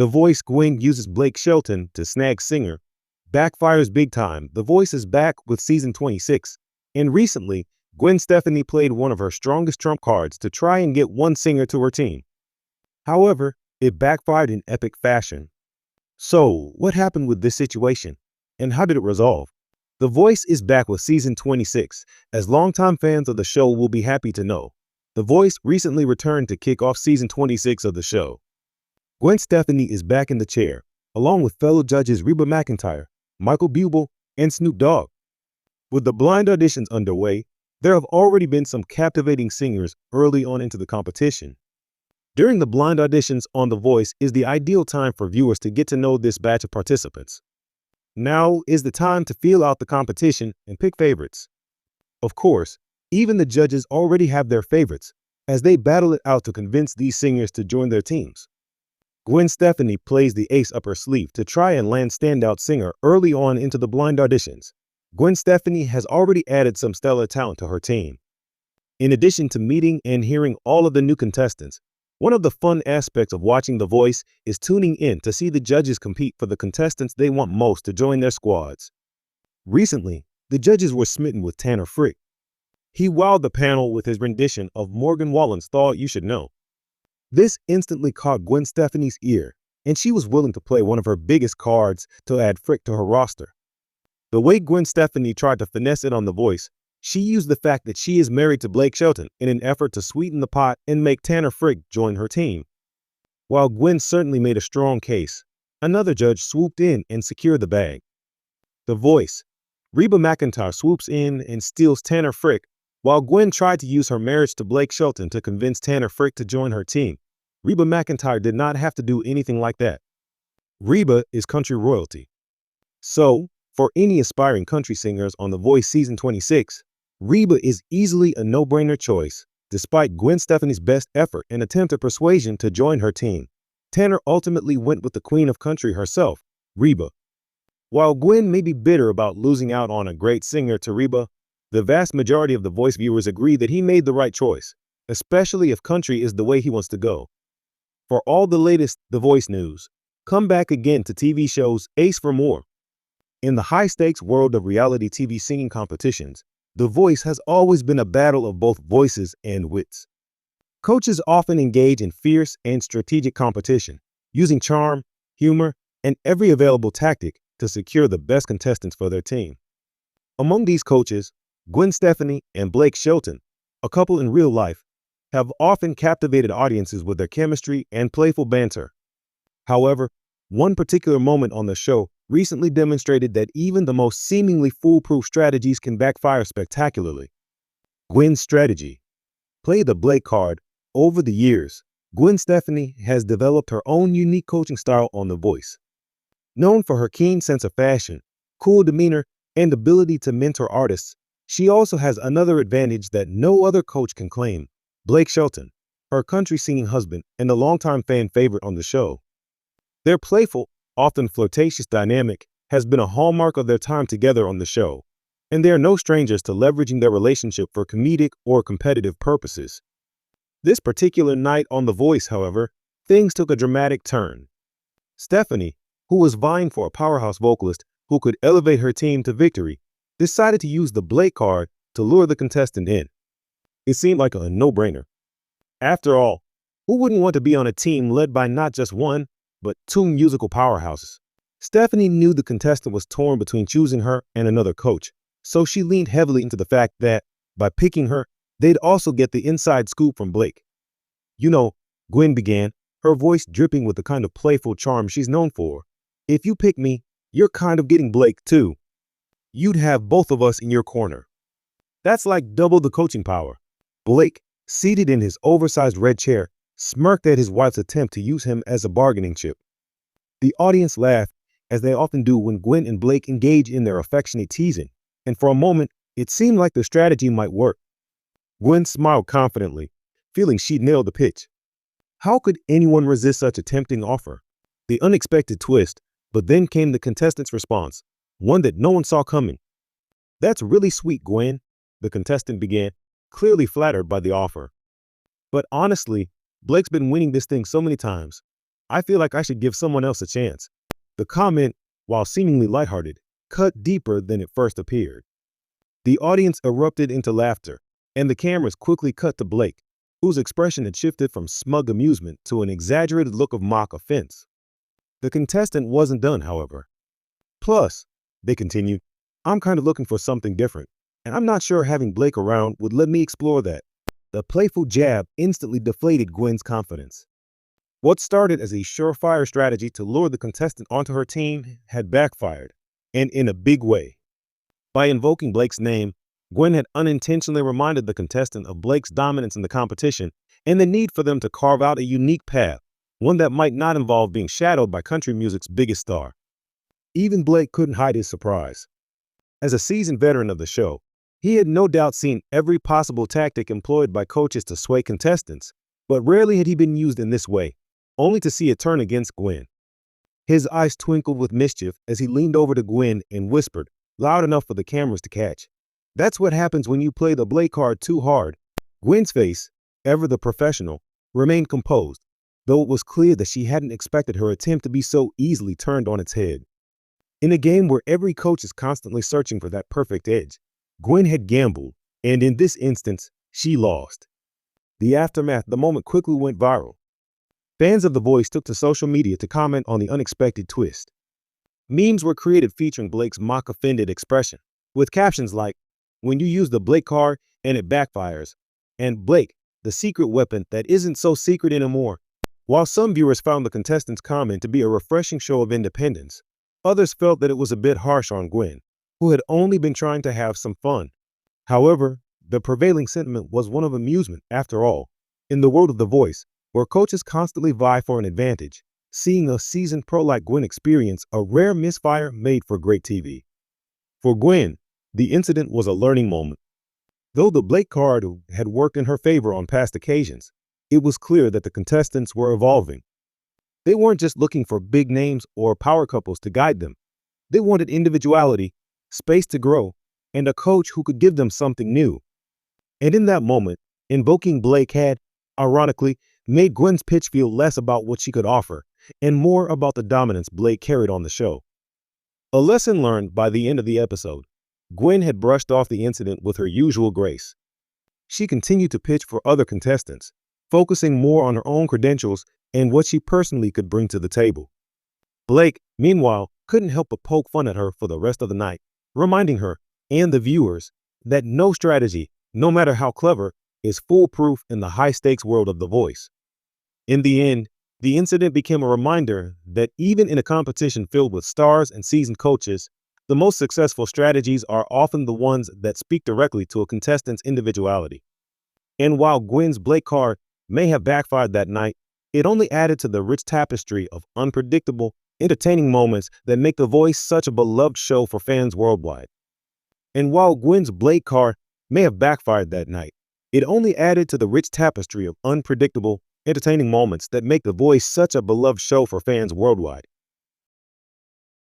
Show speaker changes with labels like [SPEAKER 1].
[SPEAKER 1] The Voice Gwen uses Blake Shelton to snag singer. Backfires big time. The Voice is back with season 26. And recently, Gwen Stefani played one of her strongest trump cards to try and get one singer to her team. However, it backfired in epic fashion. So, what happened with this situation? And how did it resolve? The Voice is back with season 26, as longtime fans of the show will be happy to know. The Voice recently returned to kick off season 26 of the show. Gwen Stefani is back in the chair, along with fellow judges Reba McEntire, Michael Bublé, and Snoop Dogg. With the blind auditions underway, there have already been some captivating singers early on into the competition. During the blind auditions on The Voice is the ideal time for viewers to get to know this batch of participants. Now is the time to feel out the competition and pick favorites. Of course, even the judges already have their favorites, as they battle it out to convince these singers to join their teams. Gwen Stefani plays the ace up her sleeve to try and land standout singer early on into the blind auditions. Gwen Stefani has already added some stellar talent to her team. In addition to meeting and hearing all of the new contestants, one of the fun aspects of watching The Voice is tuning in to see the judges compete for the contestants they want most to join their squads. Recently, the judges were smitten with Tanner Frick. He wowed the panel with his rendition of Morgan Wallen's Thought You Should Know. This instantly caught Gwen Stefani's ear, and she was willing to play one of her biggest cards to add Frick to her roster. The way Gwen Stefani tried to finesse it on The Voice, she used the fact that she is married to Blake Shelton in an effort to sweeten the pot and make Tanner Frick join her team. While Gwen certainly made a strong case, another judge swooped in and secured the bag. The Voice. Reba McEntire swoops in and steals Tanner Frick, while Gwen tried to use her marriage to Blake Shelton to convince Tanner Frick to join her team. Reba McEntire did not have to do anything like that. Reba is country royalty. So, for any aspiring country singers on The Voice season 26, Reba is easily a no-brainer choice, despite Gwen Stefani's best effort and attempt at persuasion to join her team. Tanner ultimately went with the queen of country herself, Reba. While Gwen may be bitter about losing out on a great singer to Reba, the vast majority of The Voice viewers agree that he made the right choice, especially if country is the way he wants to go. For all the latest The Voice news, come back again to TV shows Ace for more. In the high-stakes world of reality TV singing competitions, The Voice has always been a battle of both voices and wits. Coaches often engage in fierce and strategic competition, using charm, humor, and every available tactic to secure the best contestants for their team. Among these coaches, Gwen Stefani and Blake Shelton, a couple in real life, have often captivated audiences with their chemistry and playful banter. However, one particular moment on the show recently demonstrated that even the most seemingly foolproof strategies can backfire spectacularly. Gwen's strategy. Play the Blake card. Over the years, Gwen Stefani has developed her own unique coaching style on The Voice. Known for her keen sense of fashion, cool demeanor, and ability to mentor artists, she also has another advantage that no other coach can claim: Blake Shelton, her country singing husband and a longtime fan favorite on the show. Their playful, often flirtatious dynamic has been a hallmark of their time together on the show, and they are no strangers to leveraging their relationship for comedic or competitive purposes. This particular night on The Voice, however, things took a dramatic turn. Stefani, who was vying for a powerhouse vocalist who could elevate her team to victory, decided to use the Blake card to lure the contestant in. It seemed like a no-brainer. After all, who wouldn't want to be on a team led by not just one, but two musical powerhouses? Stefani knew the contestant was torn between choosing her and another coach, so she leaned heavily into the fact that, by picking her, they'd also get the inside scoop from Blake. "You know," Gwen began, her voice dripping with the kind of playful charm she's known for, "if you pick me, you're kind of getting Blake too. You'd have both of us in your corner. That's like double the coaching power." Blake, seated in his oversized red chair, smirked at his wife's attempt to use him as a bargaining chip. The audience laughed, as they often do when Gwen and Blake engage in their affectionate teasing, and for a moment, it seemed like the strategy might work. Gwen smiled confidently, feeling she'd nailed the pitch. How could anyone resist such a tempting offer? The unexpected twist, but then came the contestant's response, one that no one saw coming. "That's really sweet, Gwen," the contestant began, clearly flattered by the offer. "But honestly, Blake's been winning this thing so many times. I feel like I should give someone else a chance." The comment, while seemingly lighthearted, cut deeper than it first appeared. The audience erupted into laughter, and the cameras quickly cut to Blake, whose expression had shifted from smug amusement to an exaggerated look of mock offense. The contestant wasn't done, however. "Plus," they continued, "I'm kind of looking for something different, and I'm not sure having Blake around would let me explore that." The playful jab instantly deflated Gwen's confidence. What started as a surefire strategy to lure the contestant onto her team had backfired, and in a big way. By invoking Blake's name, Gwen had unintentionally reminded the contestant of Blake's dominance in the competition and the need for them to carve out a unique path, one that might not involve being shadowed by country music's biggest star. Even Blake couldn't hide his surprise. As a seasoned veteran of the show, he had no doubt seen every possible tactic employed by coaches to sway contestants, but rarely had he been used in this way, only to see it turn against Gwen. His eyes twinkled with mischief as he leaned over to Gwen and whispered, loud enough for the cameras to catch, "That's what happens when you play the Blake card too hard." Gwen's face, ever the professional, remained composed, though it was clear that she hadn't expected her attempt to be so easily turned on its head. In a game where every coach is constantly searching for that perfect edge, Gwen had gambled, and in this instance, she lost. The aftermath, the moment quickly went viral. Fans of The Voice took to social media to comment on the unexpected twist. Memes were created featuring Blake's mock-offended expression, with captions like, "When you use the Blake card and it backfires," and "Blake, the secret weapon that isn't so secret anymore." While some viewers found the contestants' comment to be a refreshing show of independence, others felt that it was a bit harsh on Gwen, who had only been trying to have some fun. However, the prevailing sentiment was one of amusement. After all, in the world of The Voice, where coaches constantly vie for an advantage, seeing a seasoned pro like Gwen experience a rare misfire made for great TV. For Gwen, the incident was a learning moment. Though the Blake card had worked in her favor on past occasions, it was clear that the contestants were evolving. They weren't just looking for big names or power couples to guide them. They wanted individuality, space to grow, and a coach who could give them something new. And in that moment, invoking Blake had, ironically, made Gwen's pitch feel less about what she could offer and more about the dominance Blake carried on the show. A lesson learned by the end of the episode, Gwen had brushed off the incident with her usual grace. She continued to pitch for other contestants, focusing more on her own credentials and what she personally could bring to the table. Blake, meanwhile, couldn't help but poke fun at her for the rest of the night, reminding her and the viewers that no strategy, no matter how clever, is foolproof in the high-stakes world of The Voice. In the end, the incident became a reminder that even in a competition filled with stars and seasoned coaches, the most successful strategies are often the ones that speak directly to a contestant's individuality. And while Gwen's Blake card may have backfired that night, it only added to the rich tapestry of unpredictable, entertaining moments that make The Voice such a beloved show for fans worldwide. And while Gwen's Blake card may have backfired that night, it only added to the rich tapestry of unpredictable, entertaining moments that make The Voice such a beloved show for fans worldwide.